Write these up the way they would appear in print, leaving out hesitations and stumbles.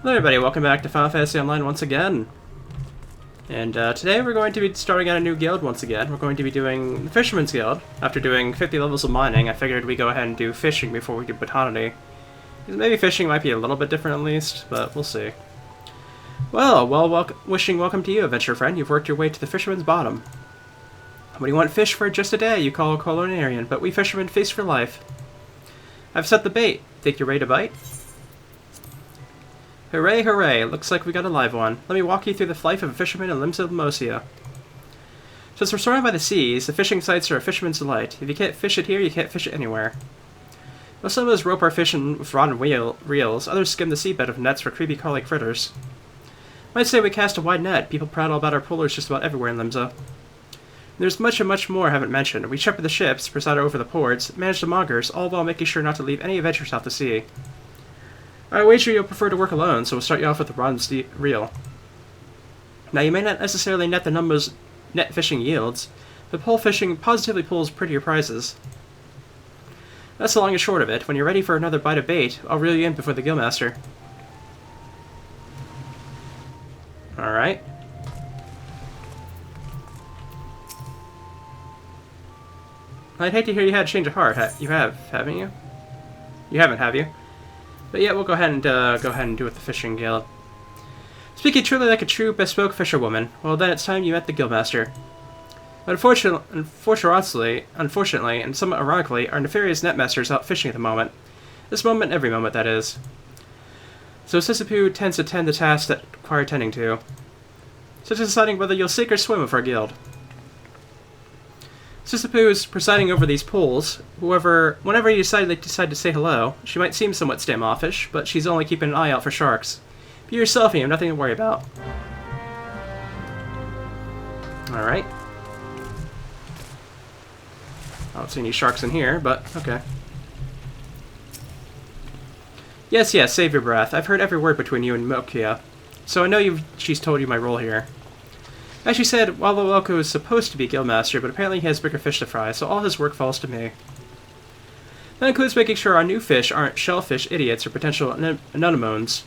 Hello everybody, welcome back to Final Fantasy Online once again. And today we're going to be starting out a new guild once again. We're going to be doing the Fisherman's Guild. After doing 50 levels of mining, I figured we'd go ahead and do fishing before we do botanity. Because maybe fishing might be a little bit different at least, but we'll see. Well, welcome to you, adventure friend. You've worked your way to the Fisherman's Bottom. When you want fish for just a day, you call a culinarian, but we fishermen feast for life. I've set the bait. Think you're ready to bite? Hooray, hooray, looks like we got a live one. Let me walk you through the life of a fisherman in Limsa. Since we're surrounded by the seas, the fishing sites are a fisherman's delight. If you can't fish it here, you can't fish it anywhere. While some of us rope our fish with rod and reels, others skim the seabed with nets for creepy crawly critters. Might say we cast a wide net. People prattle about our pullers just about everywhere in Limsa. There's much and much more I haven't mentioned. We shepherd the ships, preside over the ports, manage the mongers, all while making sure not to leave any adventures out to sea. I wager you'll prefer to work alone, so we'll start you off with the rod and reel. Now, you may not necessarily net the numbers net fishing yields, but pole fishing positively pulls prettier prizes. That's the long and short of it. When you're ready for another bite of bait, I'll reel you in before the Guildmaster. Alright. I'd hate to hear you had a change of heart. You have, haven't you? You haven't, have you? But yeah, we'll go ahead and do with the fishing guild. Speaking truly like a true bespoke fisherwoman, well then it's time you met the Guildmaster. But unfortunately, and somewhat ironically, our nefarious netmasters out fishing at the moment. This moment, every moment, that is. So Sisyphus tends to tend the tasks that require tending to, such as deciding whether you'll sink or swim with our guild. Sisyphus presiding over these pools. Whenever you decide to say hello, she might seem somewhat standoffish, but she's only keeping an eye out for sharks. Be yourself, you have nothing to worry about. Alright. I don't see any sharks in here, but okay. Yes, save your breath. I've heard every word between you and Mokia, so I know she's told you my role here. As she said, Wallow is supposed to be Guildmaster, but apparently he has bigger fish to fry, so all his work falls to me. That includes making sure our new fish aren't shellfish idiots or potential anemones.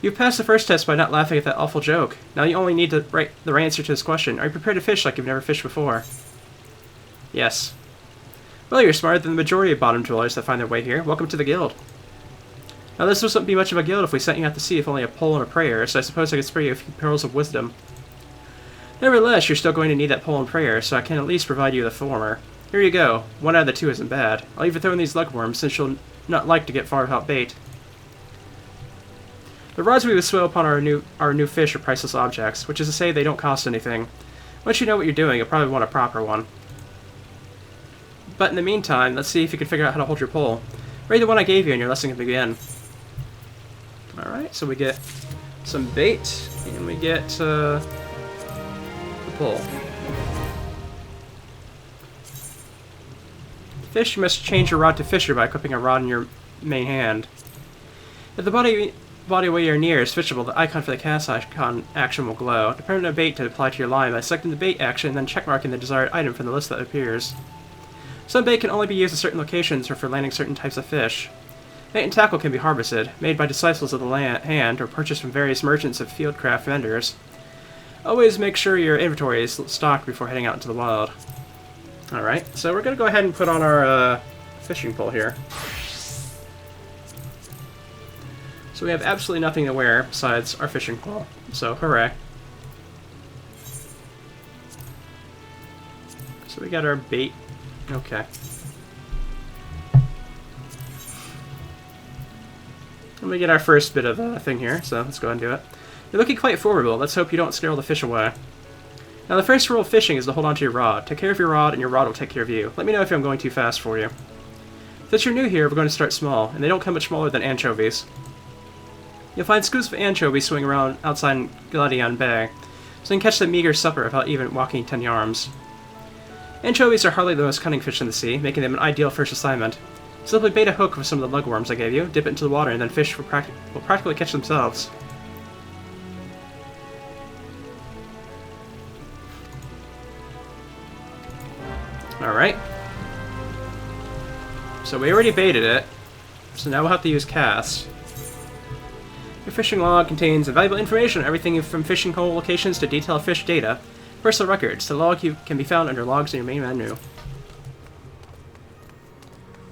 You've passed the first test by not laughing at that awful joke. Now you only need the right answer to this question. Are you prepared to fish like you've never fished before? Yes. Well, you're smarter than the majority of bottom dwellers that find their way here. Welcome to the guild. Now, this wouldn't be much of a guild if we sent you out to sea with only a pole and a prayer, so I suppose I could spare you a few pearls of wisdom. Nevertheless, you're still going to need that pole and prayer, so I can at least provide you the former. Here you go. One out of the two isn't bad. I'll even throw in these lugworms, since you'll not like to get far without bait. The rods we bestow upon our new fish are priceless objects, which is to say they don't cost anything. Once you know what you're doing, you'll probably want a proper one. But in the meantime, let's see if you can figure out how to hold your pole. Read the one I gave you and your lesson can begin. Alright, so we get some bait, and we get the pole. Fish, you must change your rod to fisher by equipping a rod in your main hand. If the body where you're near is fishable, the icon for the cast icon action will glow. Determine a bait to apply to your line by selecting the bait action and then checkmarking the desired item from the list that appears. Some bait can only be used at certain locations or for landing certain types of fish. Bait and tackle can be harvested, made by disciples of the hand, or purchased from various merchants of fieldcraft vendors. Always make sure your inventory is stocked before heading out into the wild. Alright, so we're going to go ahead and put on our fishing pole here. So we have absolutely nothing to wear besides our fishing pole, so hooray. So we got our bait. Okay. Let me get our first bit of thing here, so let's go ahead and do it. You're looking quite formidable. Let's hope you don't scare all the fish away. Now, the first rule of fishing is to hold on to your rod. Take care of your rod, and your rod will take care of you. Let me know if I'm going too fast for you. Since you're new here, we're going to start small, and they don't come much smaller than anchovies. You'll find scoops of anchovies swimming around outside Gladion Bay, so you can catch the meager supper without even walking 10 yards. Anchovies are hardly the most cunning fish in the sea, making them an ideal first assignment. Simply bait a hook with some of the lugworms I gave you, dip it into the water, and then fish will practically catch themselves. Alright. So we already baited it, so now we'll have to use cast. Your fishing log contains valuable information, everything from fishing hole locations to detailed fish data. Personal records. The log can be found under logs in your main menu.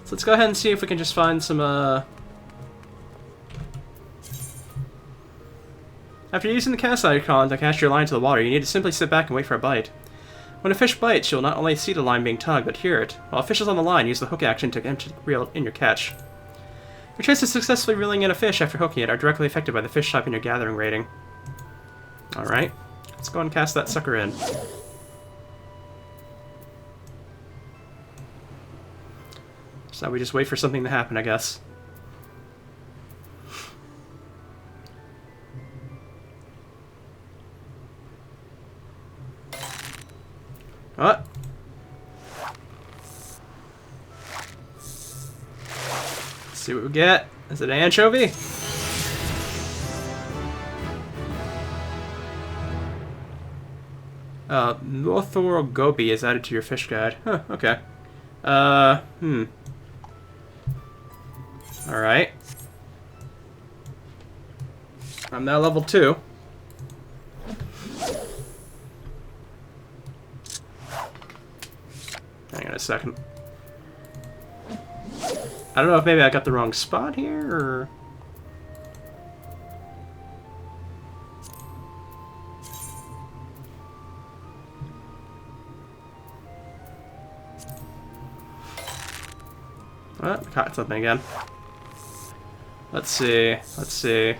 So let's go ahead and see if we can just find some, After using the cast icon to cast your line to the water, you need to simply sit back and wait for a bite. When a fish bites, you'll not only see the line being tugged, but hear it. While a fish is on the line, use the hook action to reel in your catch. Your chances of successfully reeling in a fish after hooking it are directly affected by the fish type in your gathering rating. Alright, let's go and cast that sucker in. So now we just wait for something to happen, I guess. What? Let's see what we get. Is it an anchovy? Northor goby is added to your fish guide. Huh, okay. Alright. I'm now level 2. Hang on a second. I don't know if maybe I got the wrong spot here, or... Oh, I caught something again. Let's see. Let's see.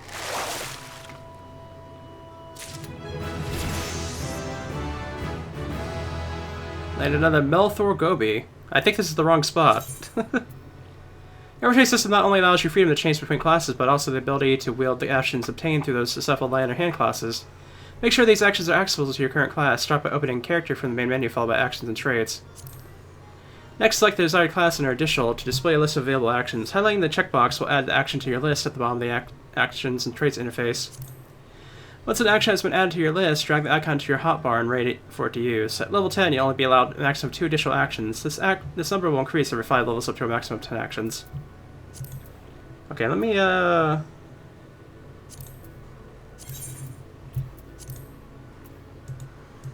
And another Melthor Goby. I think this is the wrong spot. The inventory system not only allows you freedom to change between classes, but also the ability to wield the actions obtained through those successful land or hand classes. Make sure these actions are accessible to your current class. Start by opening character from the main menu, followed by actions and traits. Next, select the desired class and or additional to display a list of available actions. Highlighting the checkbox will add the action to your list at the bottom of the actions and traits interface. Once an action has been added to your list, drag the icon to your hotbar and rate it for it to use. At level 10, you'll only be allowed a maximum of 2 additional actions. This number will increase every 5 levels up to a maximum of 10 actions. Okay, let me,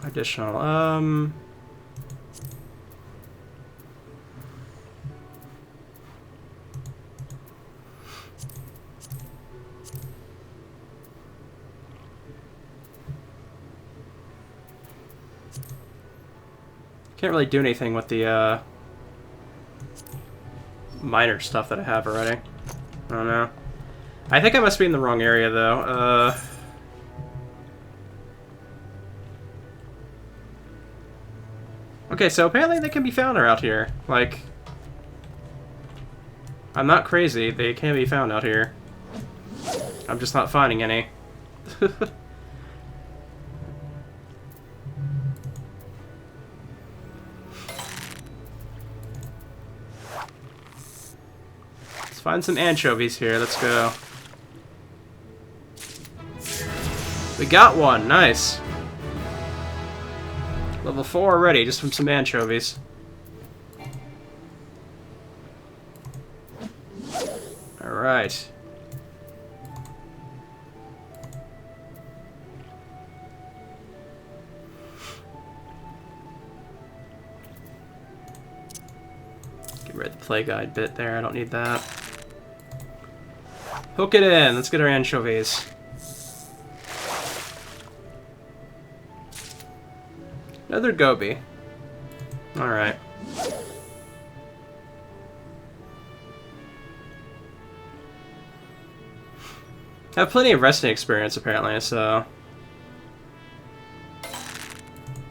additional, Can't really do anything with the, minor stuff that I have already. I don't know. I think I must be in the wrong area, though. Okay, so apparently they can be found out here. Like, I'm not crazy. They can be found out here. I'm just not finding any. Find some anchovies here. Let's go. We got one. Nice. Level 4 already, just from some anchovies. Alright. Get rid of the play guide bit there. I don't need that. Hook it in. Let's get our anchovies. Another goby. Alright. I have plenty of resting experience, apparently, so...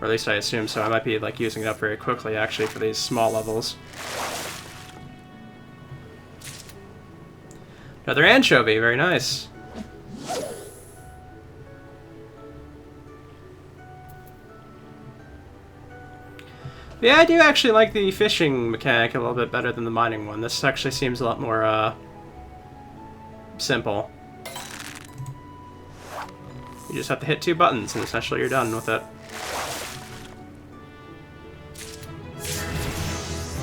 Or at least I assume so. I might be, like, using it up very quickly, actually, for these small levels. Another anchovy, very nice. Yeah, I do actually like the fishing mechanic a little bit better than the mining one. This actually seems a lot more, simple. You just have to hit 2 buttons and essentially you're done with it.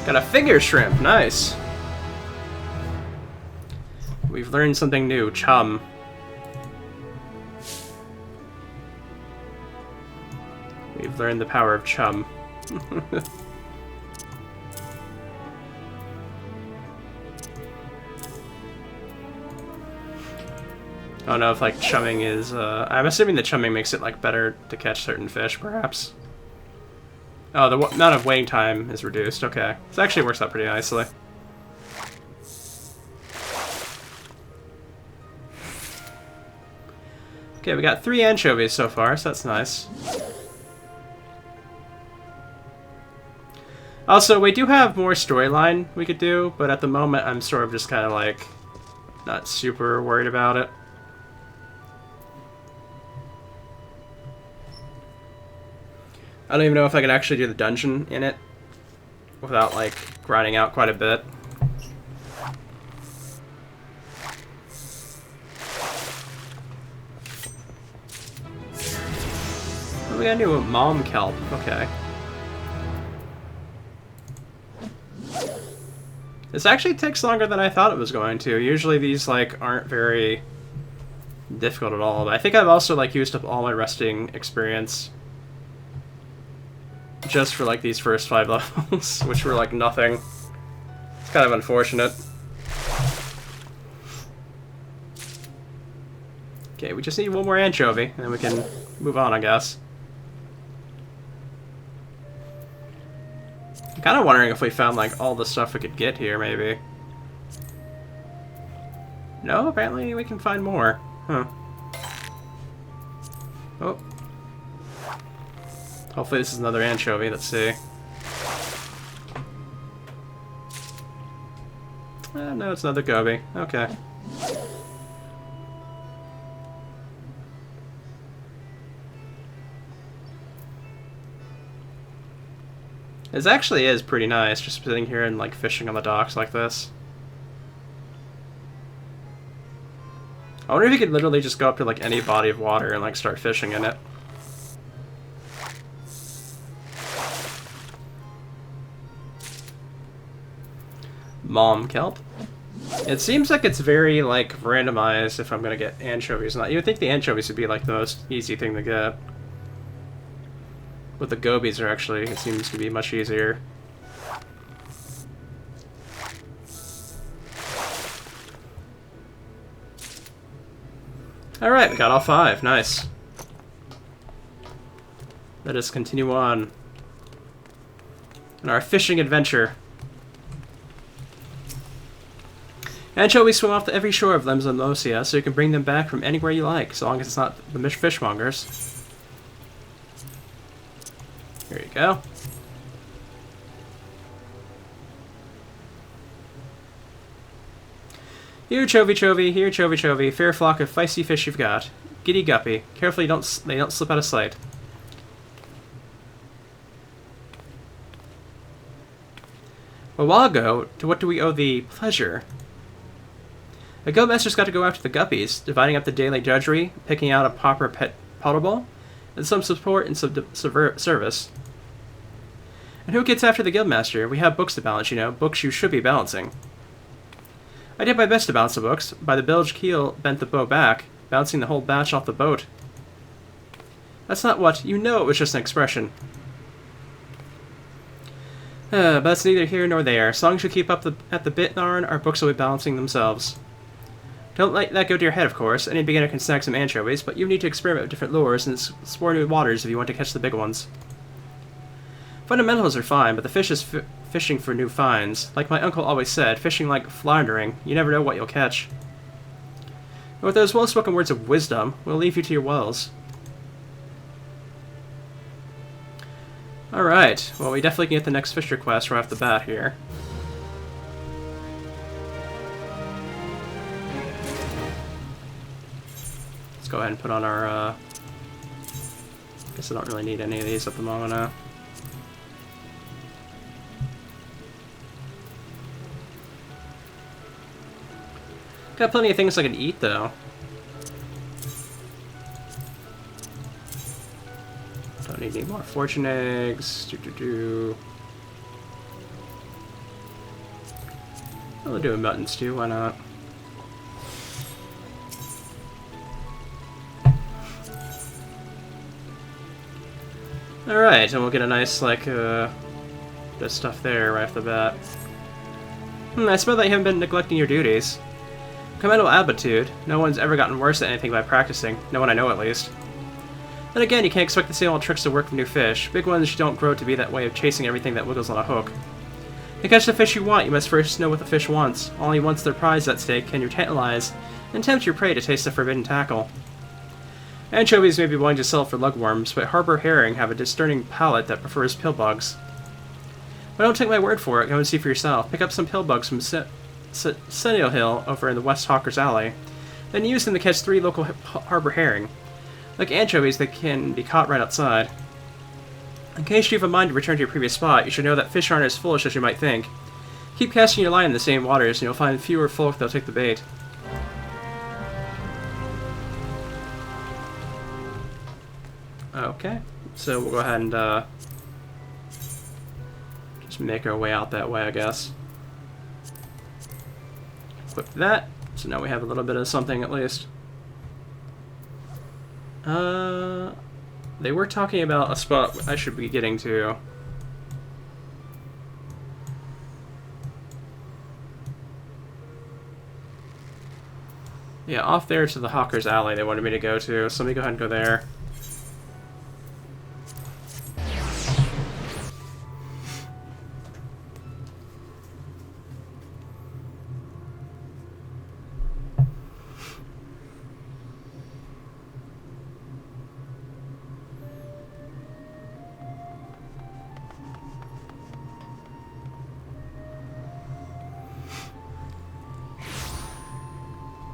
Got a finger shrimp, nice. We've learned something new, chum. We've learned the power of chum. I don't know if, like, chumming is, I'm assuming that chumming makes it, like, better to catch certain fish, perhaps. Oh, the amount of waiting time is reduced. Okay. This actually works out pretty nicely. Okay, we got 3 anchovies so far, so that's nice. Also, we do have more storyline we could do, but at the moment I'm sort of just kind of, like, not super worried about it. I don't even know if I could actually do the dungeon in it without, like, grinding out quite a bit. Oh, we got a new mom kelp. Okay. This actually takes longer than I thought it was going to. Usually these, like, aren't very difficult at all. But I think I've also, like, used up all my resting experience just for, like, these first 5 levels, which were, like, nothing. It's kind of unfortunate. Okay, we just need one more anchovy, and then we can move on, I guess. I'm kind of wondering if we found, like, all the stuff we could get here, maybe. No, apparently we can find more. Huh. Oh. Hopefully this is another anchovy, let's see. No, it's another goby. Okay. This actually is pretty nice, just sitting here and, like, fishing on the docks like this. I wonder if you could literally just go up to, like, any body of water and, like, start fishing in it. Mom kelp. It seems like it's very, like, randomized if I'm gonna get anchovies. You would think the anchovies would be, like, the most easy thing to get. But the gobies are actually, it seems to be much easier. Alright, we got all 5. Nice. Let us continue on in our fishing adventure. Anchovies swim off every shore of Lemsimosia, so you can bring them back from anywhere you like, so long as it's not the fishmongers. Here you go. Here, Chovy Chovy, here, Chovy Chovy, fair flock of feisty fish you've got. Giddy guppy, carefully they don't slip out of sight. A while ago, to what do we owe the pleasure? The Guildmaster's got to go after the guppies, dividing up the daily drudgery, picking out a proper pet potable, and some support and some service. And who gets after the Guildmaster? We have books to balance, you know, books you should be balancing. I did my best to balance the books. By the bilge keel bent the bow back, bouncing the whole batch off the boat. That's not what, you know it was just an expression. But that's neither here nor there. So long as you keep up at the bit, Narn, our books will be balancing themselves. Don't let that go to your head, of course. Any beginner can snag some anchovies, but you need to experiment with different lures and explore new waters if you want to catch the big ones. Fundamentals are fine, but the fish is fishing for new finds. Like my uncle always said, fishing like floundering. You never know what you'll catch. And with those well-spoken words of wisdom, we'll leave you to your wells. Alright, well we definitely can get the next fish request right off the bat here. Let's go ahead and put on our, guess I don't really need any of these at the moment now. Got plenty of things I can eat, though. Don't need any more fortune eggs. I'll do a mutton stew, why not? Alright, and we'll get a nice, like, bit of stuff there right off the bat. I smell that you haven't been neglecting your duties. Commendable attitude. No one's ever gotten worse at anything by practicing. No one I know, at least. Then again, you can't expect the same old tricks to work for new fish. Big ones don't grow to be that way of chasing everything that wiggles on a hook. To catch the fish you want, you must first know what the fish wants. Only once their prize at stake can you tantalize and tempt your prey to taste the forbidden tackle. Anchovies may be willing to sell for lugworms, but harbor herring have a discerning palate that prefers pillbugs. But don't take my word for it, go and see for yourself. Pick up some pillbugs from Sentinel Hill over in the West Hawker's Alley, then use them to catch 3 local harbor herring. Like anchovies, they can be caught right outside. In case you have a mind to return to your previous spot, you should know that fish aren't as foolish as you might think. Keep casting your line in the same waters, and you'll find fewer folk that'll take the bait. Okay, so we'll go ahead and just make our way out that way, I guess. Equip that, so now we have a little bit of something at least. They were talking about a spot I should be getting to. Yeah, off there to the Hawker's Alley they wanted me to go to, so let me go ahead and go there.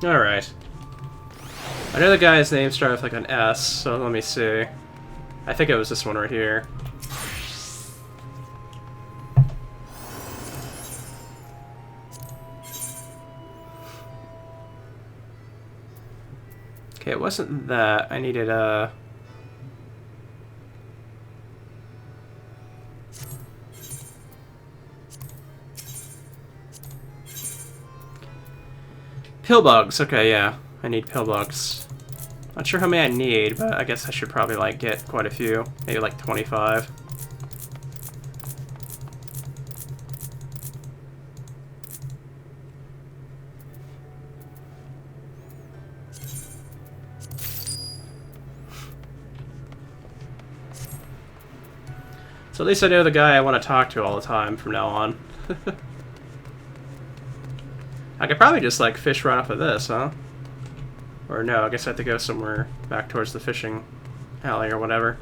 Alright. I know the guy's name started with like an S, so let me see. I think it was this one right here. Okay, it wasn't that. I needed a... Pillbugs, okay, yeah. I need pillbugs. Not sure how many I need, but I guess I should probably, like, get quite a few. Maybe, like, 25. So at least I know the guy I want to talk to all the time from now on. I could probably just, like, fish right off of this, huh? Or no, I guess I have to go somewhere back towards the fishing alley or whatever.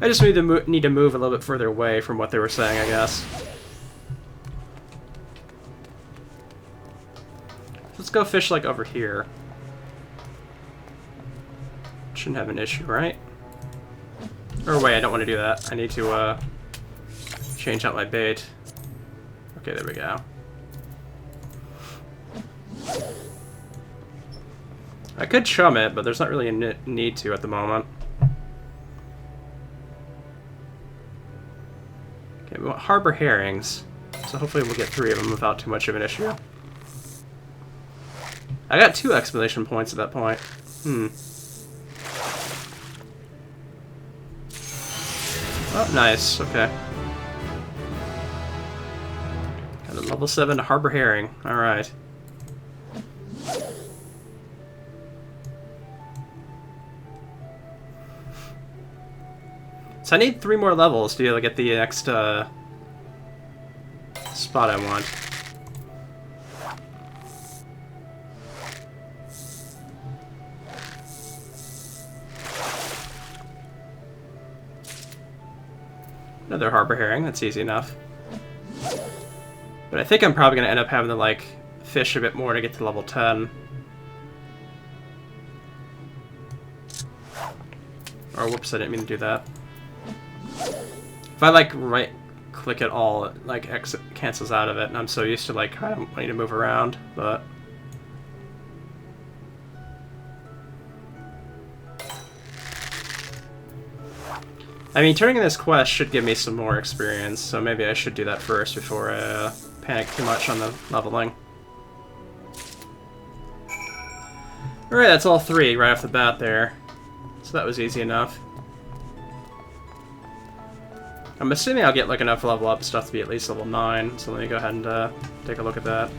I just need to move a little bit further away from what they were saying, I guess. Let's go fish, like, over here. Shouldn't have an issue, right? Or wait, I don't want to do that. I need to change out my bait. Okay, there we go. I could chum it, but there's not really a need to at the moment. Okay, we want harbor herrings, so hopefully we'll get 3 of them without too much of an issue. I got 2 exclamation points at that point. Oh, nice. Okay. Got a level 7 harbor herring. Alright. So I need 3 more levels to be able to get the next spot I want. Another harbor herring, that's easy enough. But I think I'm probably going to end up having to, like, fish a bit more to get to level 10. Or, whoops, I didn't mean to do that. If I, like, right-click it all, it, like, cancels out of it, and I'm so used to, like, kind of wanting to move around, but... I mean, turning in this quest should give me some more experience, so maybe I should do that first before I panic too much on the leveling. Alright, that's all 3 right off the bat there. So that was easy enough. I'm assuming I'll get like enough level up stuff to be at least level 9, so let me go ahead and take a look at that.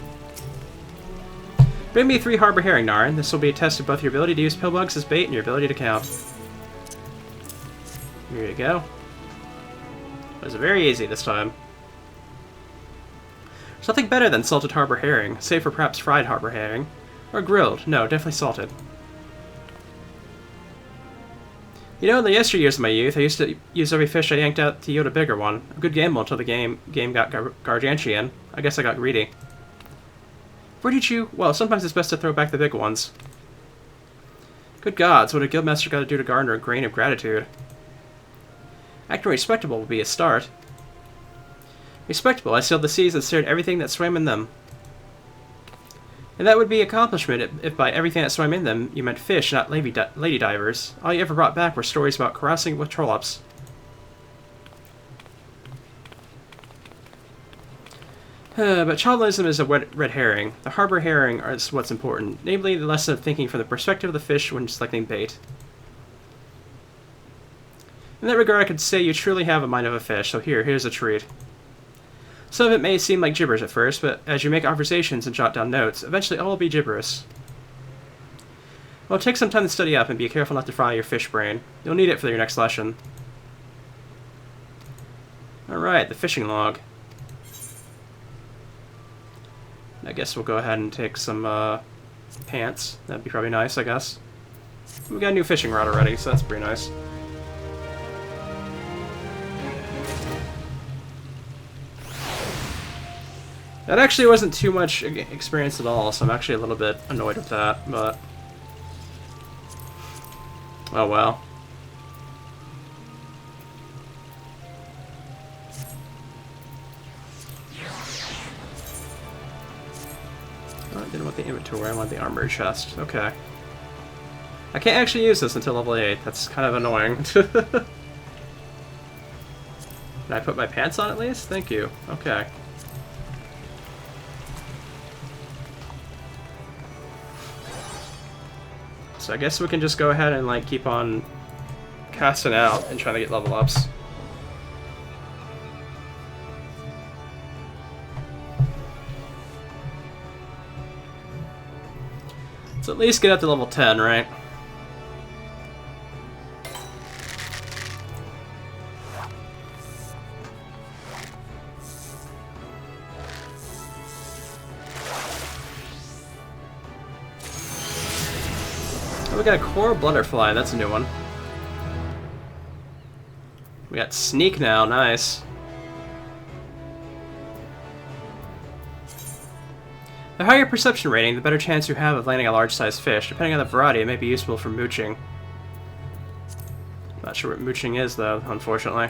Bring me 3 Harbor Herring, Narin. This will be a test of both your ability to use pillbugs as bait and your ability to count. Here you go. It was very easy this time. There's nothing better than salted Harbor Herring, save for perhaps fried Harbor Herring. Or grilled. No, definitely salted. You know, in the yesteryears of my youth, I used to use every fish I yanked out to yield a bigger one. A good gamble until the game got gargantuan. I guess I got greedy. Where did you... Well, sometimes it's best to throw back the big ones. Good gods, what a Guildmaster got to do to garner a grain of gratitude? Acting respectable will be a start. Respectable, I sailed the seas and stared at everything that swam in them. And that would be accomplishment if by everything that swam in them you meant fish, not lady divers. All you ever brought back were stories about carousing with trollops. But childism is a red herring. The harbor herring is what's important, namely the lesson of thinking from the perspective of the fish when selecting bait. In that regard, I could say you truly have a mind of a fish, so here's a treat. Some of it may seem like gibberish at first, but as you make observations and jot down notes, eventually all will be gibberish. Well, take some time to study up and be careful not to fry your fish brain. You'll need it for your next lesson. Alright, the fishing log. I guess we'll go ahead and take some pants. That'd be probably nice, I guess. We got a new fishing rod already, so that's pretty nice. That actually wasn't too much experience at all, so I'm actually a little bit annoyed with that, but... oh well. Oh, I didn't want the inventory, I want the armored chest. Okay. I can't actually use this until level 8, that's kind of annoying. Can I put my pants on at least? Thank you. Okay. So I guess we can just go ahead and like keep on casting out and trying to get level ups. Let's at least get up to level 10, right? We got a core butterfly, that's a new one. We got sneak now, nice. The higher your perception rating, the better chance you have of landing a large-sized fish. Depending on the variety, it may be useful for mooching. Not sure what mooching is, though, unfortunately.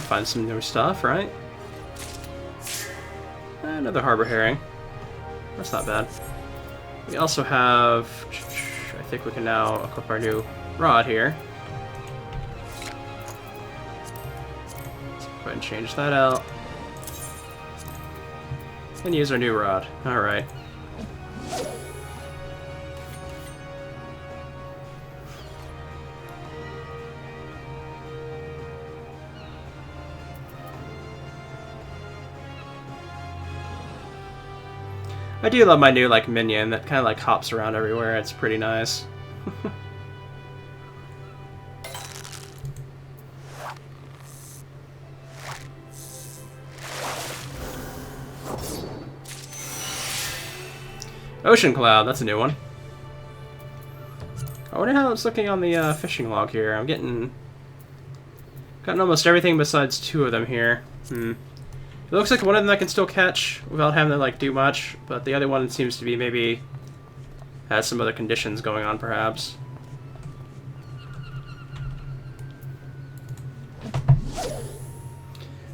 Find some new stuff, right? Another harbor herring. That's not bad. We also have... I think we can now equip our new rod here. Let's go ahead and change that out. And use our new rod. Alright. I do love my new, like, minion that kind of, like, hops around everywhere. It's pretty nice. Ocean Cloud, that's a new one. I wonder how it's looking on the fishing log here. I'm gotten almost everything besides 2 of them here. It looks like one of them I can still catch without having to like do much, but the other one seems to be maybe has some other conditions going on, perhaps.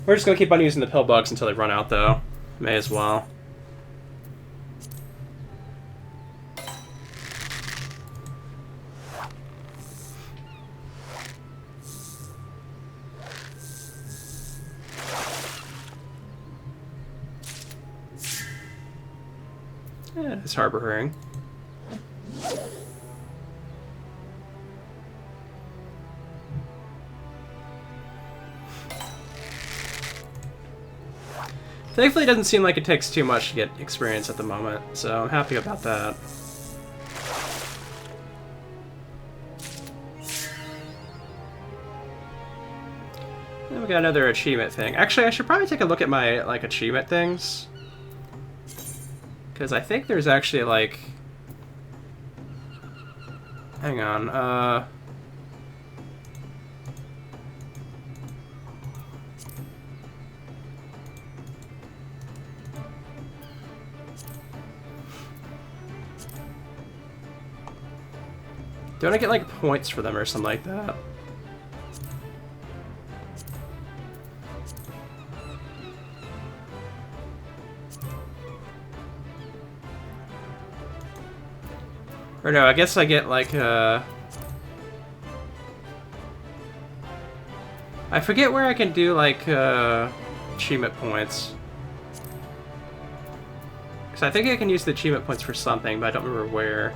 We're just gonna keep on using the pill bugs until they run out, though. May as well. Yeah, it's harbor herring. Thankfully, it doesn't seem like it takes too much to get experience at the moment, so I'm happy about that. Then we got another achievement thing. Actually, I should probably take a look at my, like, achievement things. Because I think there's actually, like... Hang on, don't I get, like, points for them or something like that? Or no, I guess I get, like, I forget where I can do, like, achievement points. Because I think I can use the achievement points for something, but I don't remember where.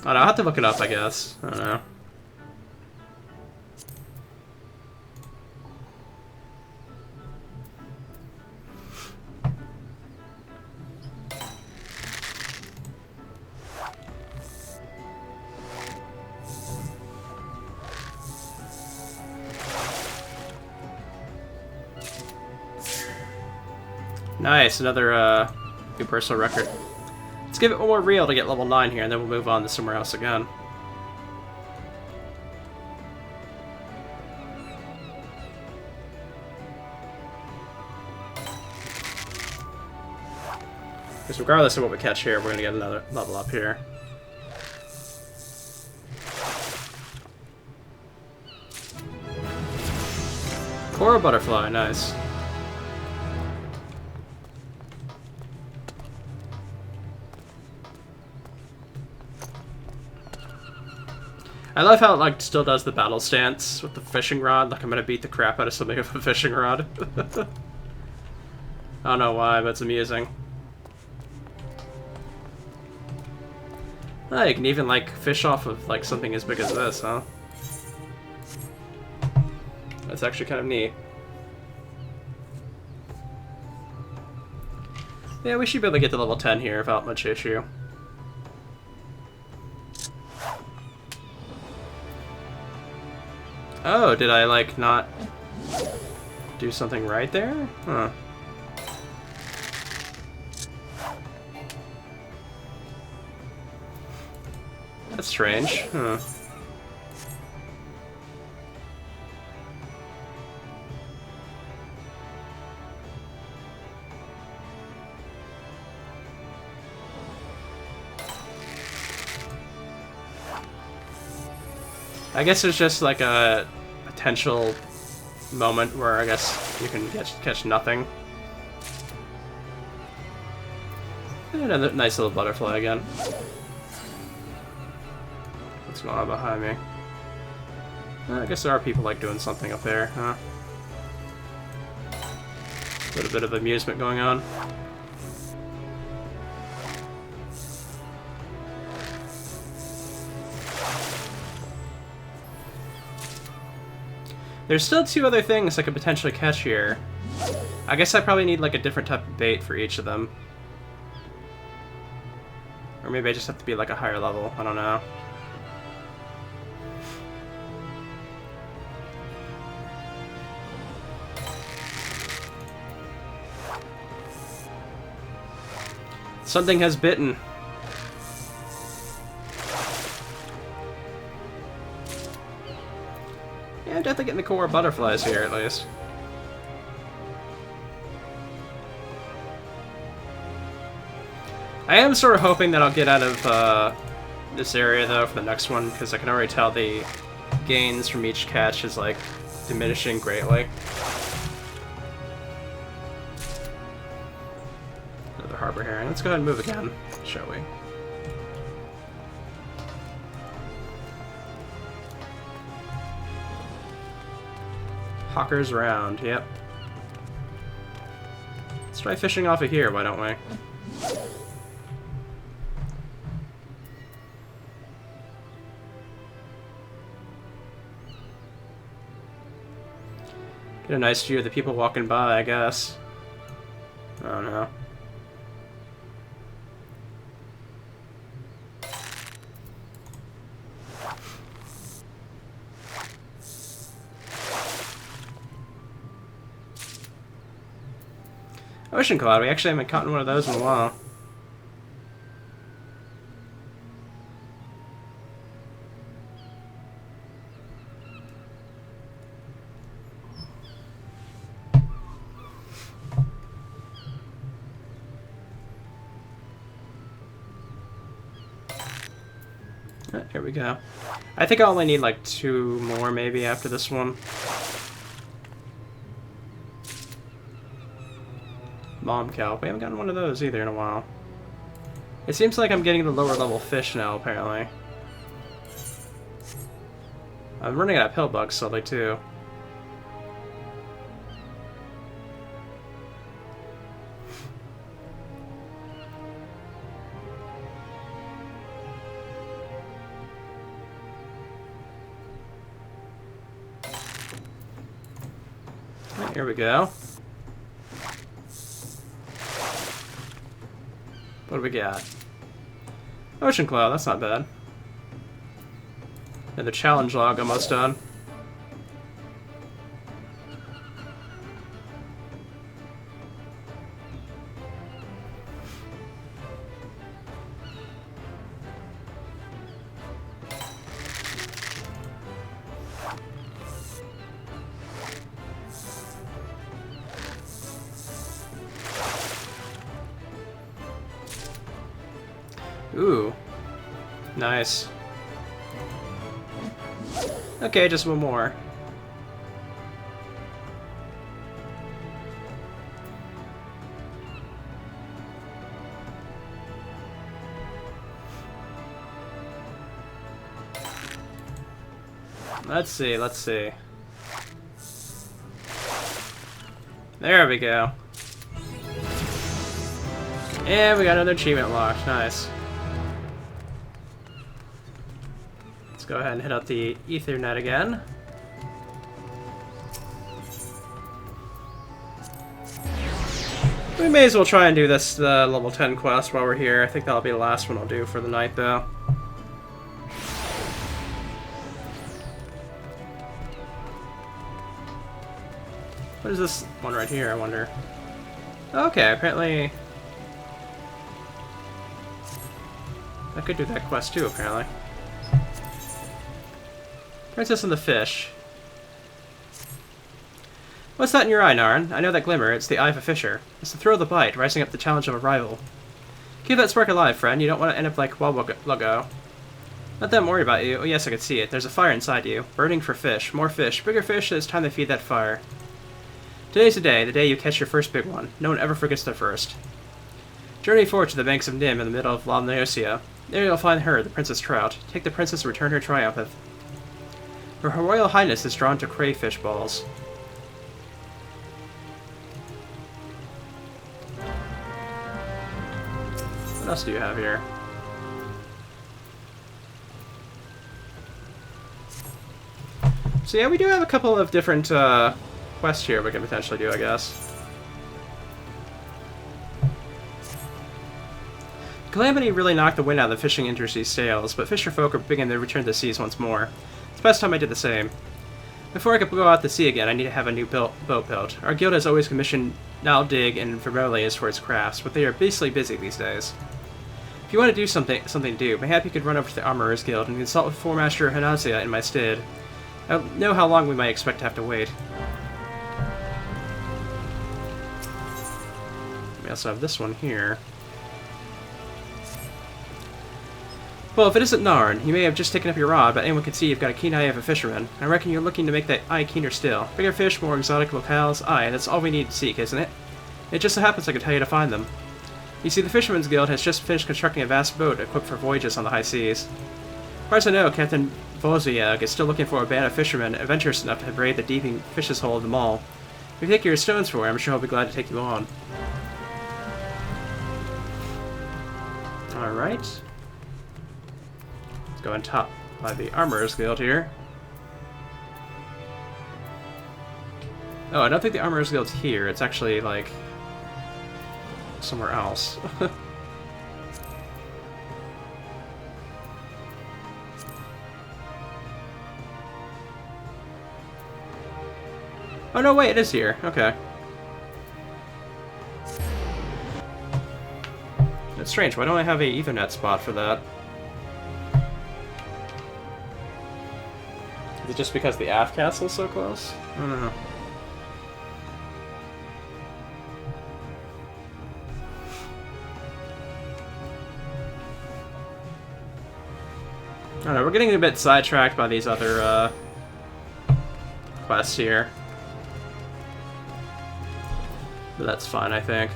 I don't know, I'll have to look it up, I guess. I don't know. Nice, another new personal record. Let's give it one more reel to get level 9 here, and then we'll move on to somewhere else again. Because regardless of what we catch here, we're going to get another level up here. Coral butterfly, nice. I love how it, like, still does the battle stance with the fishing rod, like I'm gonna beat the crap out of something with a fishing rod. I don't know why, but it's amusing. Oh, you can even, like, fish off of, like, something as big as this, huh? That's actually kind of neat. Yeah, we should be able to get to level 10 here without much issue. Oh, did I, like, not do something right there? Huh. That's strange. Huh. I guess there's just like a potential moment where I guess you can catch nothing. And another nice little butterfly again. What's going on behind me? I guess there are people like doing something up there, huh? A little bit of amusement going on. There's still two other things I could potentially catch here. I guess I probably need like a different type of bait for each of them. Or maybe I just have to be like a higher level, I don't know. Something has bitten. Yeah, I'm definitely getting the core butterflies here, at least. I am sort of hoping that I'll get out of this area, though, for the next one, because I can already tell the gains from each catch is, like, diminishing greatly. Another harbor herring. Let's go ahead and move again, shall we? Hawker's Round, yep. Let's try fishing off of here, why don't we? Get a nice view of the people walking by, I guess. I don't know. Ocean cloud, we actually haven't caught one of those in a while. Here we go. I think I only need like 2 more maybe after this one. Mom kelp. We haven't gotten one of those either in a while. It seems like I'm getting the lower level fish now, apparently. I'm running out of pill bugs slowly too. Here we go. What do we got? Ocean Cloud, that's not bad. And the challenge log almost done. Ooh. Nice. Okay, just one more. Let's see, let's see. There we go. And we got another achievement locked. Nice. Go ahead and hit up the Ethernet again. We may as well try and do this level 10 quest while we're here. I think that'll be the last one I'll do for the night, though. What is this one right here, I wonder? Okay, apparently... I could do that quest too, apparently. Princess and the Fish. What's that in your eye, Narn? I know that glimmer. It's the eye of a fisher. It's the thrill of the bite, rising up the challenge of a rival. Keep that spark alive, friend. You don't want to end up like Walugo. Let them worry about you. Oh yes, I can see it. There's a fire inside you. Burning for fish. More fish. Bigger fish. It's time to feed that fire. Today's the day you catch your first big one. No one ever forgets their first. Journey forward to the banks of Nim in the middle of La Neosia. There you'll find her, the Princess Trout. Take the princess and return her triumphant. Her Royal Highness is drawn to crayfish balls. What else do you have here? So yeah, we do have a couple of different quests here we can potentially do, I guess. Calamity really knocked the wind out of the fishing industry's sails, but fisher folk are beginning to return to the seas once more. It's the best time I did the same. Before I could go out to sea again, I need to have a new boat built. Our guild has always commissioned Naldig and Vermelius for its crafts, but they are beastly busy these days. If you want to do something to do, mayhap you could run over to the Armorer's Guild and consult with Foremaster Hanazia in my stead. I don't know how long we might expect to have to wait. We also have this one here. Well, if it isn't Narn, you may have just taken up your rod, but anyone can see you've got a keen eye of a fisherman. I reckon you're looking to make that eye keener still. Bigger fish, more exotic locales, aye, that's all we need to seek, isn't it? It just so happens I can tell you to find them. You see, the Fisherman's Guild has just finished constructing a vast boat equipped for voyages on the high seas. As far as I know, Captain Wozniak is still looking for a band of fishermen adventurous enough to raid the deeping fish's hole of the mall. If you take your stones for him, I'm sure he'll be glad to take you on. Alright. Let's go on top by the Armorer's Guild here. Oh, I don't think the Armorer's Guild's here. It's actually, like, somewhere else. Oh, no, wait, it is here. Okay. That's strange. Why don't I have a Ethernet spot for that? Is it just because the aft castle's so close? I don't know. I don't know, we're getting a bit sidetracked by these other quests here. But that's fine, I think.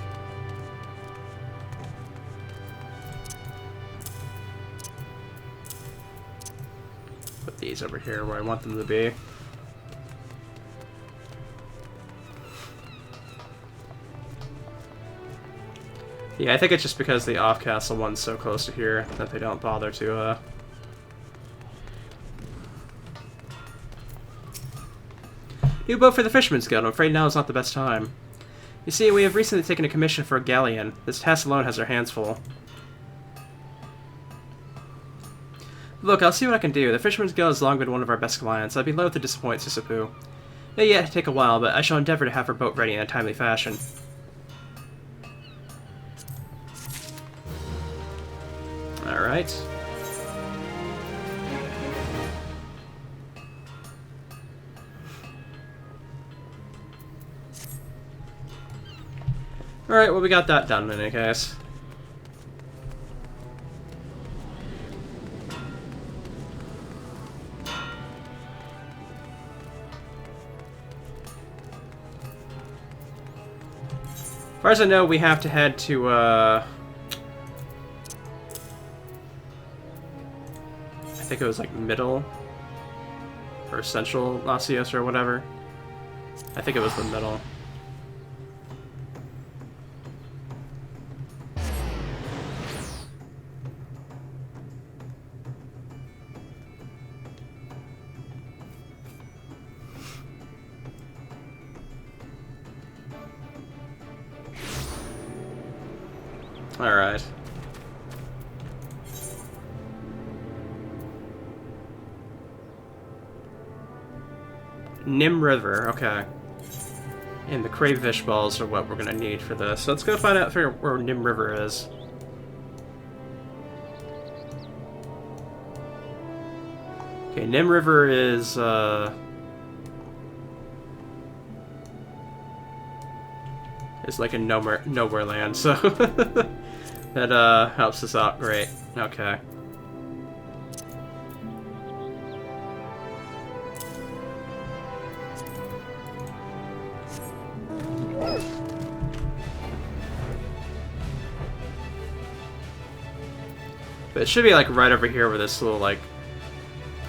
Put these over here where I want them to be. Yeah, I think it's just because the off-castle one's so close to here that they don't bother to, New boat for the Fisherman's Guild. I'm afraid now is not the best time. You see, we have recently taken a commission for a galleon. This task alone has our hands full. Look, I'll see what I can do. The Fisherman's Guild has long been one of our best clients. I'd be loath to disappoint Sisapu. It may yet take a while, but I shall endeavor to have her boat ready in a timely fashion. Alright. Alright, well, we got that done in any case. As far as I know, we have to head to, I think it was like middle or central Lasios or whatever. I think it was the middle. Alright. Nim River, okay. And the crayfish balls are what we're gonna need for this. So let's go find out where Nim River is. Okay, Nim River is, it's like a nowhere land, so that helps us out great. Okay. But it should be like right over here where this little like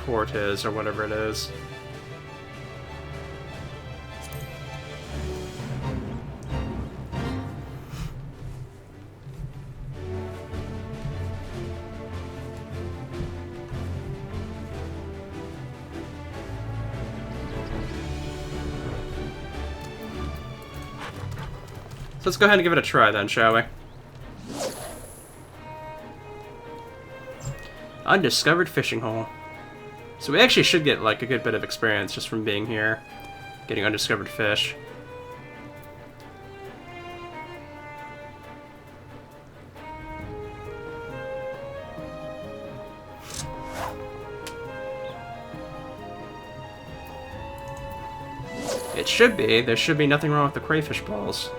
port is or whatever it is. So let's go ahead and give it a try then, shall we? Undiscovered fishing hole. So we actually should get like a good bit of experience just from being here, getting undiscovered fish. It should be. There should be nothing wrong with the crayfish balls.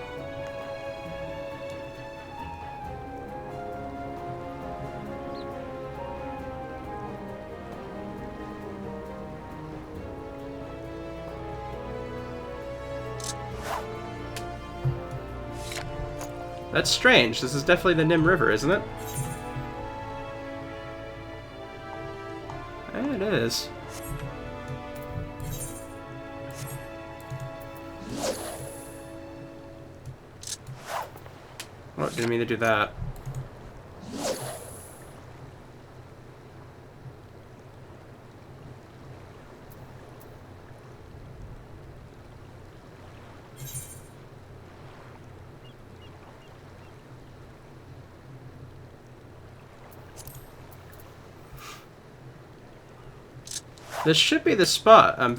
That's strange. This is definitely the Nim River, isn't it? it is. Oh, didn't mean to do that. This should be the spot. I'm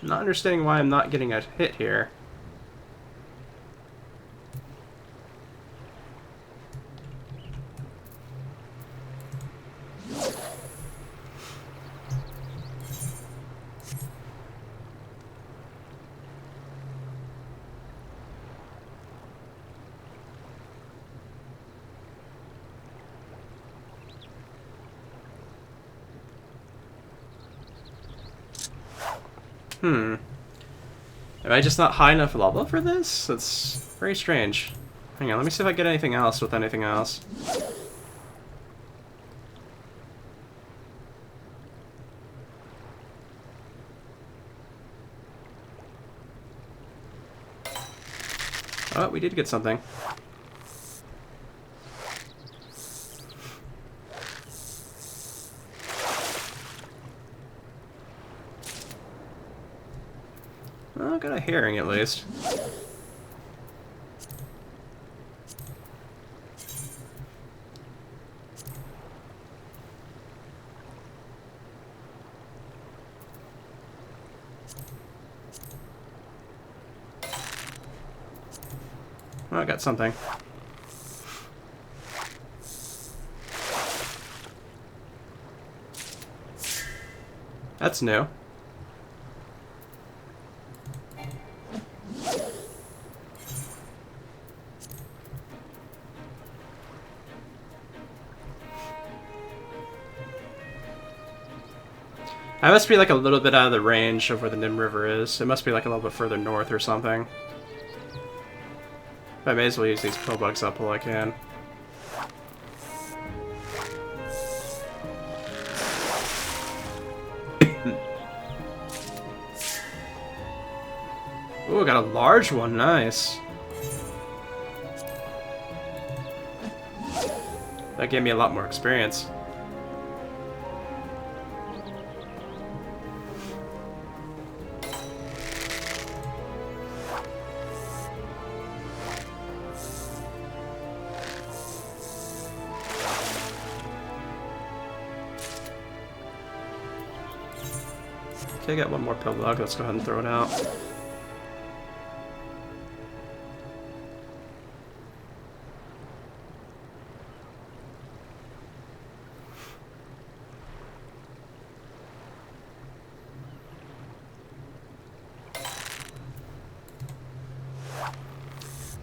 not understanding why I'm not getting a hit here. Am I just not high enough level for this? That's very strange. Hang on, let me see if I get anything else with anything else. Oh, we did get something. Well, I got a herring at least. Oh, I got something. That's new. I must be like a little bit out of the range of where the Nim River is. It must be like a little bit further north or something. But I may as well use these pill bugs up while I can. Ooh, I got a large one. Nice. That gave me a lot more experience. Okay, I got one more pill bug. Let's go ahead and throw it out.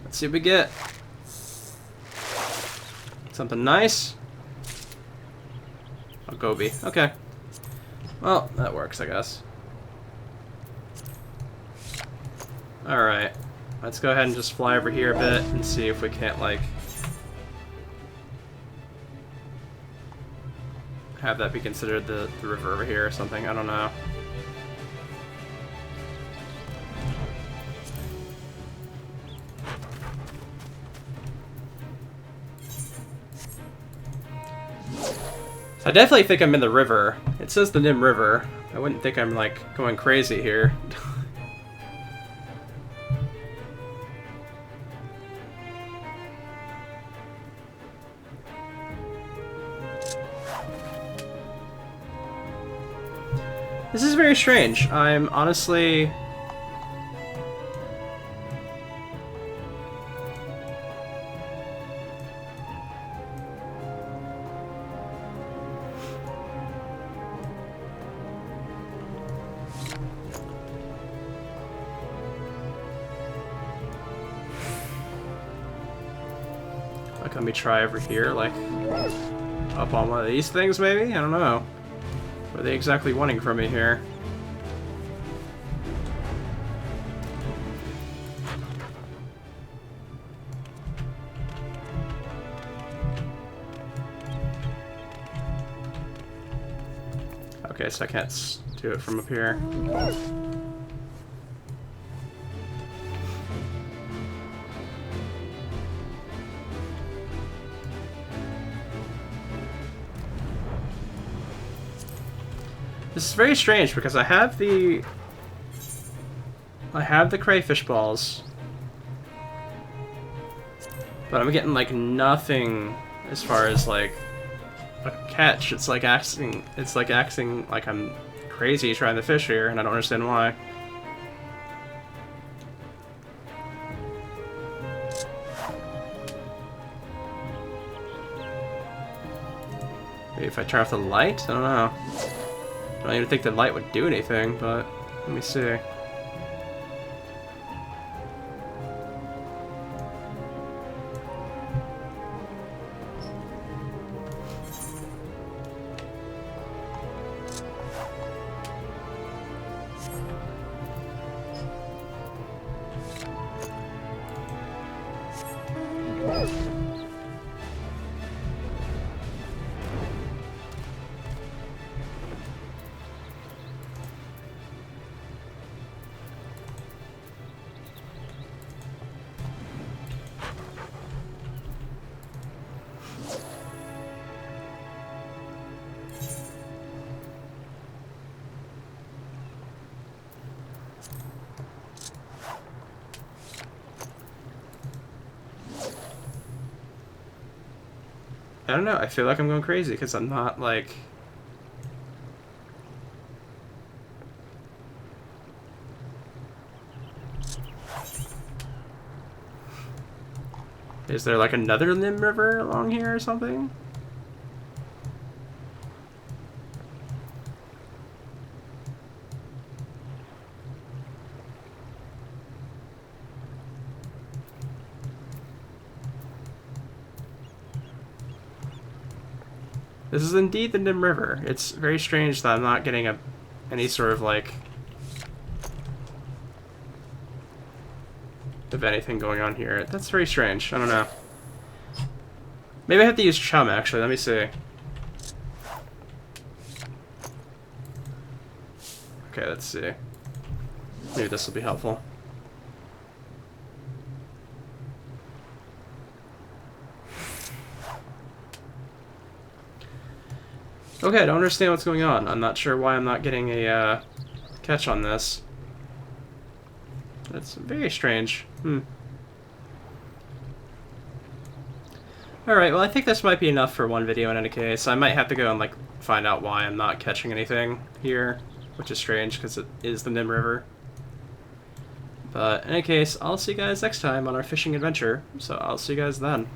Let's see what we get. Something nice. A goby. Okay. Well, that works, I guess. Alright. Let's go ahead and just fly over here a bit and see if we can't, like, have that be considered the river over here or something. I don't know. I definitely think I'm in the river. It says the Nim River. I wouldn't think I'm, like, going crazy here. This is very strange. I'm honestly... Like, let me try over here, like, up on one of these things, maybe? I don't know. What are they exactly wanting from me here? Okay, so I can't do it from up here. This is very strange because I have the crayfish balls, but I'm getting like nothing as far as like a catch. It's like acting like I'm crazy trying to fish here, and I don't understand why. Maybe if I turn off the light? I don't know. I don't even think the light would do anything, but let me see. I don't know, I feel like I'm going crazy because I'm not like... Is there like another Nim River along here or something? This is indeed the Nim River. It's very strange that I'm not getting any sort of like of anything going on here. That's very strange. I don't know. Maybe I have to use chum actually. Let me see. Okay, let's see. Maybe this will be helpful. Okay, I don't understand what's going on. I'm not sure why I'm not getting a catch on this. That's very strange. Alright, well I think this might be enough for one video in any case. I might have to go and like find out why I'm not catching anything here, which is strange because it is the Nim River. But in any case, I'll see you guys next time on our fishing adventure, so I'll see you guys then.